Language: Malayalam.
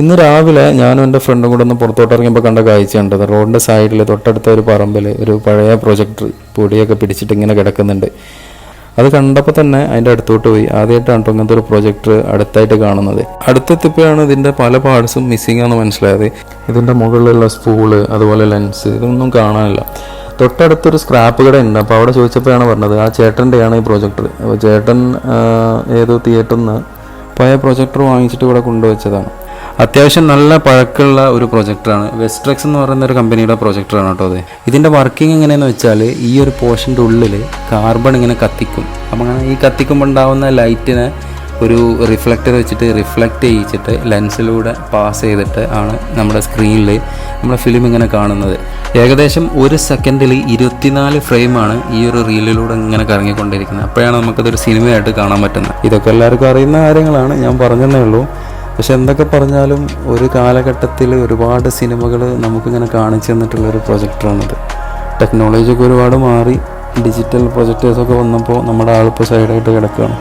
ഇന്ന് രാവിലെ ഞാനും എൻ്റെ ഫ്രണ്ടും കൂടെ ഒന്ന് പുറത്തോട്ട് ഇറങ്ങിയപ്പോൾ കണ്ട കാഴ്ചയുണ്ട്. റോഡിൻ്റെ സൈഡിൽ തൊട്ടടുത്ത ഒരു പറമ്പിൽ ഒരു പഴയ പ്രൊജക്ടർ പൊടിയൊക്കെ പിടിച്ചിട്ട് ഇങ്ങനെ കിടക്കുന്നുണ്ട്. അത് കണ്ടപ്പോൾ തന്നെ അതിൻ്റെ അടുത്തോട്ട് പോയി. ആദ്യമായിട്ടാണ് കേട്ടോ ഇങ്ങനത്തെ ഒരു പ്രൊജക്ടർ അടുത്തായിട്ട് കാണുന്നത്. അടുത്തെത്തിയപ്പോഴാണ് ഇതിൻ്റെ പല പാർട്സും മിസ്സിംഗ് ആണെന്ന് മനസ്സിലായത്. ഇതിൻ്റെ മുകളിലുള്ള സ്പൂള്, അതുപോലെ ലെൻസ്, ഇതൊന്നും കാണാനില്ല. തൊട്ടടുത്തൊരു സ്ക്രാപ്പ് കട ഉണ്ട്. അപ്പോൾ അവിടെ ചോദിച്ചപ്പോഴാണ് പറഞ്ഞത് ആ ചേട്ടൻ്റെയാണ് ഈ പ്രൊജക്ടർ. അപ്പോൾ ചേട്ടൻ ഏതോ തിയേറ്ററിൽ നിന്ന് പഴയ പ്രൊജക്ടർ വാങ്ങിച്ചിട്ട് ഇവിടെ കൊണ്ടുവച്ചതാണ്. അത്യാവശ്യം നല്ല പഴക്കമുള്ള ഒരു പ്രൊജക്ടറാണ്. വെസ്ട്രെക്സ് എന്ന് പറയുന്ന ഒരു കമ്പനിയുടെ പ്രൊജക്ടറാണ് കേട്ടോ അത്. ഇതിൻ്റെ വർക്കിംഗ് എങ്ങനെയാണെന്ന് വെച്ചാൽ ഈ ഒരു പോർഷൻ്റെ ഉള്ളിൽ കാർബൺ ഇങ്ങനെ കത്തിക്കും. അപ്പം അങ്ങനെ ഈ കത്തിക്കുമ്പോൾ ഉണ്ടാകുന്ന ലൈറ്റിനെ ഒരു റിഫ്ലക്ടർ വെച്ചിട്ട് റിഫ്ലക്റ്റ് ചെയ്യിച്ചിട്ട് ലെൻസിലൂടെ പാസ് ചെയ്തിട്ട് ആണ് നമ്മുടെ സ്ക്രീനിൽ നമ്മുടെ ഫിലിം ഇങ്ങനെ കാണുന്നത്. ഏകദേശം 1 സെക്കൻഡിൽ 24 ഫ്രെയിമാണ് ഈ ഒരു റീലിലൂടെ ഇങ്ങനെ കറങ്ങിക്കൊണ്ടിരിക്കുന്നത്. അപ്പോഴാണ് നമുക്കതൊരു സിനിമയായിട്ട് കാണാൻ പറ്റുന്നത്. ഇതൊക്കെ എല്ലാവർക്കും അറിയുന്ന കാര്യങ്ങളാണ്, ഞാൻ പറഞ്ഞതേ ഉള്ളൂ. പക്ഷെ എന്തൊക്കെ പറഞ്ഞാലും ഒരു കാലഘട്ടത്തിൽ ഒരുപാട് സിനിമകൾ നമുക്കിങ്ങനെ കാണിച്ചു തന്നിട്ടുള്ളൊരു പ്രൊജക്ടറാണിത്. ടെക്നോളജിയൊക്കെ ഒരുപാട് മാറി, ഡിജിറ്റൽ പ്രൊജക്ടേഴ്സൊക്കെ വന്നപ്പോൾ നമ്മുടെ ആളിപ്പോൾ സൈഡായിട്ട് കിടക്കുകയാണ്.